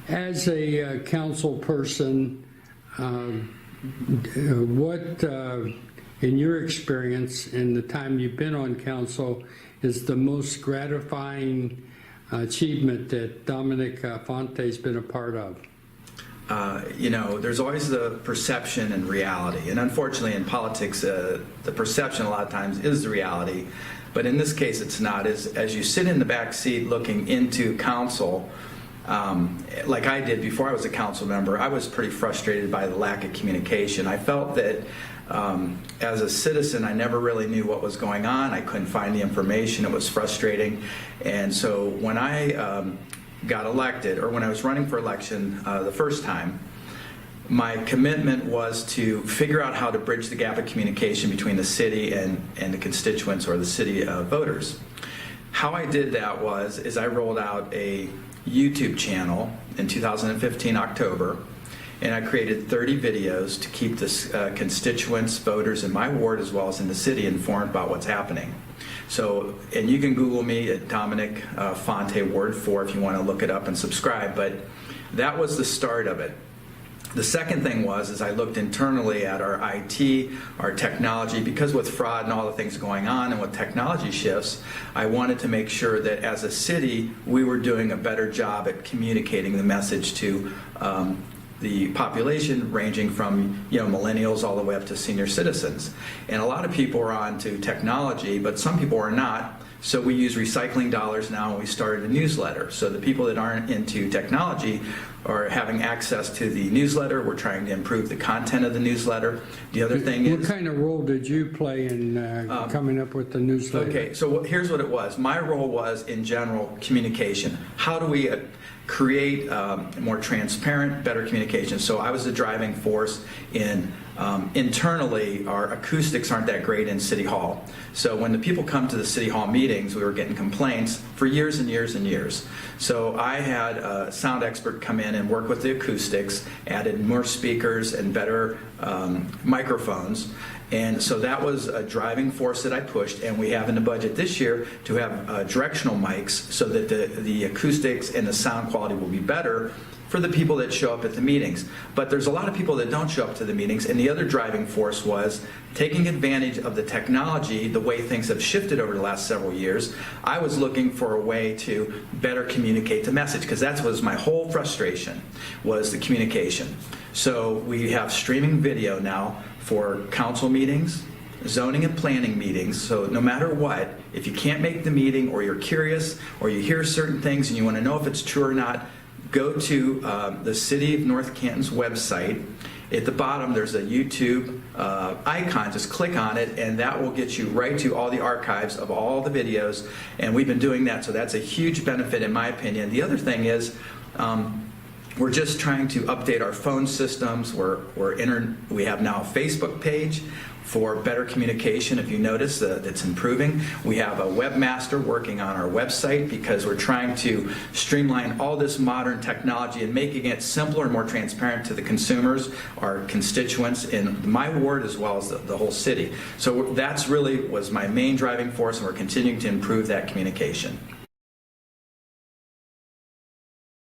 As a council person, what, in your experience in the time you've been on council, is the most gratifying achievement that Dominic Fonte's been a part of? You know, there's always the perception and reality. And unfortunately in politics, the perception a lot of times is the reality. But in this case, it's not. As you sit in the back seat looking into council, like I did before I was a council member, I was pretty frustrated by the lack of communication. I felt that as a citizen, I never really knew what was going on. I couldn't find the information. It was frustrating. And so when I got elected, or when I was running for election the first time, my commitment was to figure out how to bridge the gap of communication between the city and the constituents, or the city voters. How I did that is I rolled out a YouTube channel in 2015 October, and I created 30 videos to keep the constituents, voters in my ward as well as in the city informed about what's happening. So, and you can Google me at Dominic Fonte Ward 4 if you want to look it up and subscribe, but that was the start of it. The second thing is I looked internally at our IT, our technology, because with fraud and all the things going on and with technology shifts, I wanted to make sure that as a city, we were doing a better job at communicating the message to the population, ranging from millennials all the way up to senior citizens. And a lot of people are on to technology, but some people are not. So we use recycling dollars now, and we started a newsletter. So the people that aren't into technology are having access to the newsletter. We're trying to improve the content of the newsletter. The other thing is... What kind of role did you play in coming up with the newsletter? Okay, so here's what it was. My role was, in general, communication. How do we create more transparent, better communication? So I was the driving force in internally, our acoustics aren't that great in City Hall. So when the people come to the City Hall meetings, we were getting complaints for years and years and years. So I had a sound expert come in and work with the acoustics, added more speakers and better microphones. And so that was a driving force that I pushed, and we have in the budget this year to have directional mics so that the acoustics and the sound quality will be better for the people that show up at the meetings. But there's a lot of people that don't show up to the meetings, and the other driving force was taking advantage of the technology, the way things have shifted over the last several years. I was looking for a way to better communicate the message, because that was my whole frustration, was the communication. So we have streaming video now for council meetings, zoning and planning meetings. So no matter what, if you can't make the meeting, or you're curious, or you hear certain things and you want to know if it's true or not, go to the City of North Canton's website. At the bottom, there's a YouTube icon. Just click on it, and that will get you right to all the archives of all the videos. And we've been doing that, so that's a huge benefit in my opinion. The other thing is, we're just trying to update our phone systems. We have now a Facebook page for better communication. If you notice, it's improving. We have a webmaster working on our website, because we're trying to streamline all this modern technology and making it simpler and more transparent to the consumers, our constituents in my ward as well as the whole city. So that's really was my main driving force, and we're continuing to improve that communication.